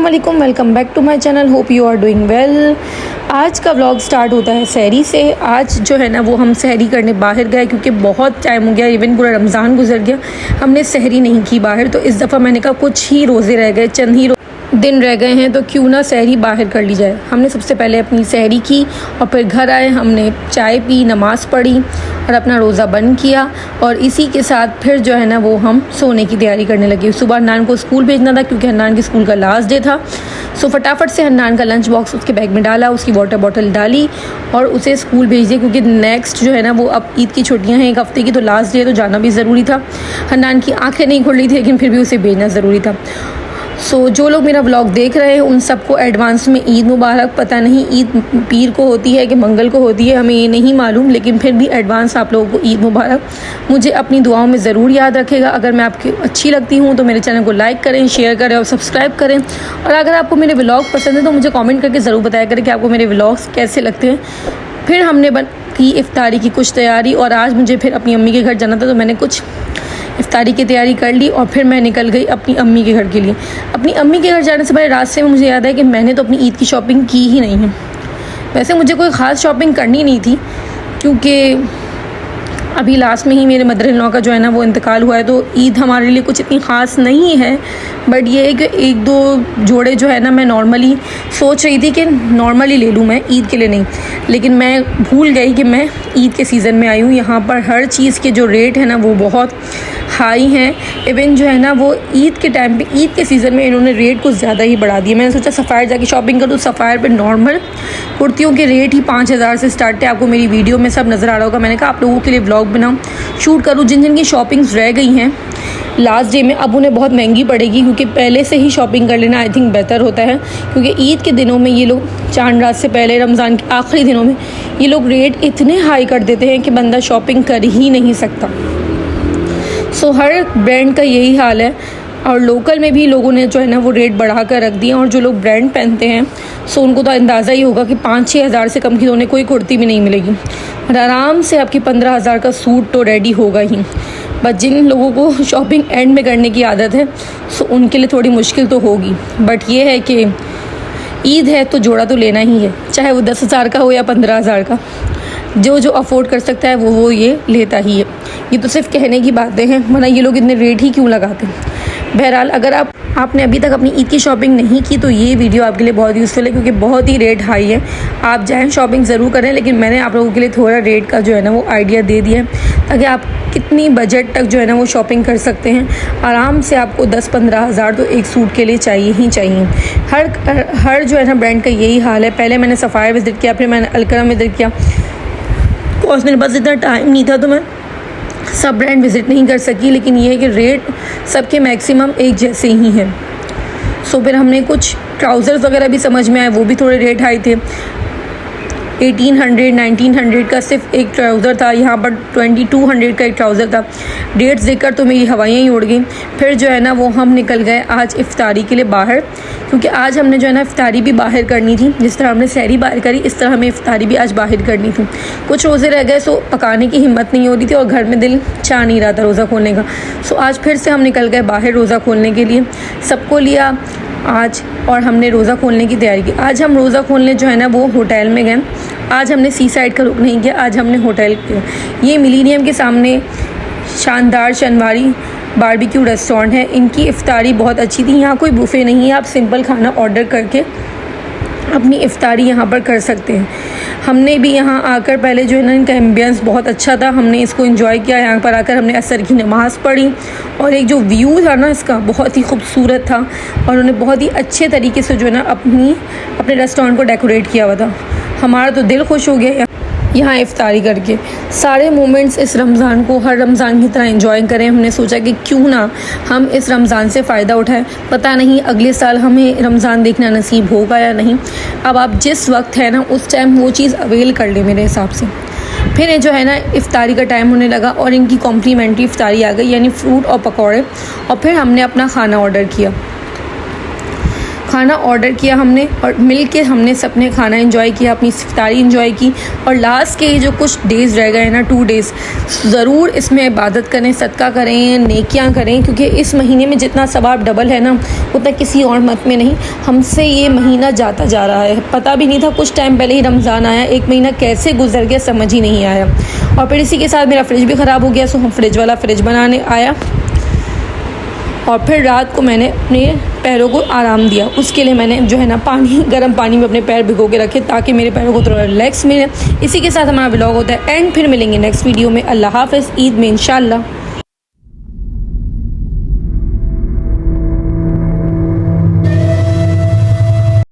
अस्सलाम वालेकुम, welcome back to my channel. Hope you are doing well. आज का व्लॉग स्टार्ट होता है सहरी से। आज जो है ना वो हम सहरी करने बाहर गए क्योंकि बहुत टाइम हो गया, इवन पूरा रमज़ान गुजर गया, हमने सहरी नहीं की बाहर। तो इस दफ़ा मैंने कहा कुछ ही रोज़े रह गए, चंद ही दिन रह गए हैं, तो क्यों ना सहरी बाहर कर ली जाए। हमने सबसे पहले अपनी सहरी की और फिर घर आए, हमने चाय पी, नमाज़ पढ़ी और अपना रोज़ा बंद किया। और इसी के साथ फिर जो है ना वो हम सोने की तैयारी करने लगे। सुबह हन्नान को स्कूल भेजना था क्योंकि हन्नान के स्कूल का लास्ट डे था। सो फटाफट से हन्नान का लंच बॉक्स उसके बैग में डाला, उसकी वाटर बॉटल डाली और उसे स्कूल भेज दिया क्योंकि नेक्स्ट जो है ना वो अब ईद की छुट्टियां हैं, एक हफ़्ते की, तो लास्ट डे तो जाना भी ज़रूरी था। हन्नान की आँखें नहीं खुल रही थी लेकिन फिर भी उसे भेजना ज़रूरी था। सो जो लोग मेरा व्लॉग देख रहे हैं उन सबको एडवांस में ईद मुबारक। पता नहीं ईद पीर को होती है कि मंगल को होती है, हमें ये नहीं मालूम, लेकिन फिर भी एडवांस आप लोगों को ईद मुबारक। मुझे अपनी दुआओं में ज़रूर याद रखेगा। अगर मैं आपकी अच्छी लगती हूँ तो मेरे चैनल को लाइक करें, शेयर करें और सब्सक्राइब करें। और अगर आपको मेरे व्लॉग पसंद है तो मुझे कॉमेंट करके ज़रूर बताया करें कि आपको मेरे व्लॉग्स कैसे लगते हैं। फिर हमने की इफ्तारी की कुछ तैयारी और आज मुझे फिर अपनी अम्मी के घर जाना था, तो मैंने कुछ इफ्तारी की तैयारी कर ली और फिर मैं निकल गई अपनी अम्मी के घर के लिए। अपनी अम्मी के घर जाने से पहले रास्ते में मुझे याद है कि मैंने तो अपनी ईद की शॉपिंग की ही नहीं है। वैसे मुझे कोई ख़ास शॉपिंग करनी नहीं थी क्योंकि अभी लास्ट में ही मेरे मदर इन लॉ का जो है ना वो इंतकाल हुआ है, तो ईद हमारे लिए कुछ इतनी ख़ास नहीं है। बट ये है कि एक दो जोड़े जो है ना मैं नॉर्मली सोच रही थी कि नॉर्मली ले लूँ, मैं ईद के लिए नहीं, लेकिन मैं भूल गई कि मैं ईद के सीज़न में आई हूँ। यहाँ पर हर चीज़ के जो रेट है ना वो बहुत हाई हैं। इवन जो है ना वो ईद के टाइम पे, ईद के सीज़न में इन्होंने रेट कुछ ज़्यादा ही बढ़ा दिए। मैंने सोचा सफ़ायर जाके शॉपिंग करूँ। सफ़ायर पे नॉर्मल कुर्तियों के रेट ही 5,000 से स्टार्ट है। आपको मेरी वीडियो में सब नज़र आ रहा होगा। मैंने कहा आप लोगों के लिए व्लॉग बनाऊँ, शूट करूँ। जिन जिन की शॉपिंग्स रह गई हैं लास्ट डे में, अब उन्हें बहुत महंगी पड़ेगी क्योंकि पहले से ही शॉपिंग कर लेना आई थिंक बेहतर होता है। क्योंकि ईद के दिनों में ये लोग, चांद रात से पहले, रमज़ान के आखिरी दिनों में ये लोग रेट इतने हाई कर देते हैं कि बंदा शॉपिंग कर ही नहीं सकता। सो हर ब्रांड का यही हाल है और लोकल में भी लोगों ने जो है ना वो रेट बढ़ा कर रख दिए। और जो लोग ब्रांड पहनते हैं सो उनको तो अंदाज़ा ही होगा कि 5-6 हज़ार से कम की तो उन्हें कोई कुर्ती भी नहीं मिलेगी और आराम से आपकी 15,000 का सूट तो रेडी होगा ही। बट जिन लोगों को शॉपिंग एंड में करने की आदत है सो उनके लिए थोड़ी मुश्किल तो होगी। बट ये है कि ईद है तो जोड़ा तो लेना ही है, चाहे वो 10,000 का हो या 15,000 का। जो अफोर्ड कर सकता है वो ये लेता ही है। ये तो सिर्फ कहने की बातें हैं, वरना ये लोग इतने रेट ही क्यों लगाते हैं। बहरहाल अगर आपने अभी तक अपनी ईद की शॉपिंग नहीं की तो ये वीडियो आपके लिए बहुत यूज़फुल है क्योंकि बहुत ही रेट हाई है। आप जाएँ शॉपिंग ज़रूर करें, लेकिन मैंने आप लोगों के लिए थोड़ा रेट का जो है ना वो आइडिया दे दिया है ताकि आप कितनी बजट तक जो है ना वो शॉपिंग कर सकते हैं। आराम से आपको 10-15 हज़ार तो एक सूट के लिए चाहिए ही चाहिए। हर जो है ना ब्रांड का यही हाल है। पहले मैंने सफ़ायर विज़िट किया, फिर मैंने अलकरम विज़िट किया। और मेरे पास इतना टाइम नहीं था तो मैं सब ब्रांड विज़िट नहीं कर सकी, लेकिन ये है कि रेट सबके मैक्सिमम एक जैसे ही हैं। सो फिर हमने कुछ ट्राउज़र्स वगैरह भी समझ में आए, वो भी थोड़े रेट हाई थे। 1800-1900 का सिर्फ एक ट्राउज़र था, यहाँ पर 2200 का एक ट्राउज़र था। डेट्स देखकर तो मेरी हवाइयाँ ही उड़ गई। फिर जो है ना वो हम निकल गए आज इफ्तारी के लिए बाहर, क्योंकि आज हमने जो है ना इफ्तारी भी बाहर करनी थी। जिस तरह हमने सहरी बाहर करी इस तरह हमें इफ्तारी भी आज बाहर करनी थी। कुछ रोज़े रह गए सो पकाने की हिम्मत नहीं हो रही थी और घर में दिल चाह नहीं रहा था रोज़ा खोलने का। सो आज फिर से हम निकल गए बाहर रोज़ा खोलने के लिए। सबको लिया आज और हमने रोज़ा खोलने की तैयारी की। आज हम रोज़ा खोलने जो है ना वो होटल में गए। आज हमने सी साइड का रुख नहीं किया, आज हमने होटल किया। ये मिलीनियम के सामने शानदार शनवारी बारबेक्यू रेस्टोरेंट है। इनकी इफ्तारी बहुत अच्छी थी। यहाँ कोई बुफ़े नहीं है, आप सिंपल खाना ऑर्डर करके अपनी इफ्तारी यहाँ पर कर सकते हैं। हमने भी यहाँ आकर पहले जो है ना इनका एम्बियंस बहुत अच्छा था, हमने इसको एंजॉय किया। यहाँ पर आकर हमने असर की नमाज़ पढ़ी और एक जो व्यू था ना इसका बहुत ही खूबसूरत था और उन्होंने बहुत ही अच्छे तरीके से जो है ना अपने रेस्टोरेंट को डेकोरेट किया हुआ था। हमारा तो दिल खुश हो गया यहाँ इफ्तारी करके। सारे मोमेंट्स इस रमज़ान को हर रमज़ान की तरह एंजॉय करें। हमने सोचा कि क्यों ना हम इस रमज़ान से फ़ायदा उठाएं। पता नहीं अगले साल हमें रमज़ान देखना नसीब होगा या नहीं। अब आप जिस वक्त है ना उस टाइम वो चीज़ अवेल कर लें मेरे हिसाब से। फिर ये जो है ना इफ्तारी का टाइम होने लगा और इनकी कॉम्प्लीमेंट्री इफ्तारी आ गई, यानी फ्रूट और पकौड़े। और फिर हमने अपना खाना ऑर्डर किया हमने और मिल के हमने सबने खाना एंजॉय किया, अपनी इफ्तारी एंजॉय की। और लास्ट के जो कुछ डेज़ रह गए ना 2 डेज़, ज़रूर इसमें इबादत करें, सदका करें, नेकियां करें, क्योंकि इस महीने में जितना सवाब डबल है ना उतना किसी और मत में नहीं। हमसे ये महीना जाता जा रहा है, पता भी नहीं था। कुछ टाइम पहले ही रमज़ान आया, एक महीना कैसे गुजर गया समझ ही नहीं आया। और फिर इसी के साथ मेरा फ्रिज भी ख़राब हो गया, सो हम फ्रिज वाला फ्रिज बनाने आया। और फिर रात को मैंने अपने पैरों को आराम दिया। उसके लिए मैंने जो है ना गर्म पानी में अपने पैर भिगो के रखे ताकि मेरे पैरों को थोड़ा रिलैक्स मिले। इसी के साथ हमारा व्लॉग होता है एंड। फिर मिलेंगे नेक्स्ट वीडियो में। अल्लाह हाफ़िज़, ईद में इंशाल्लाह।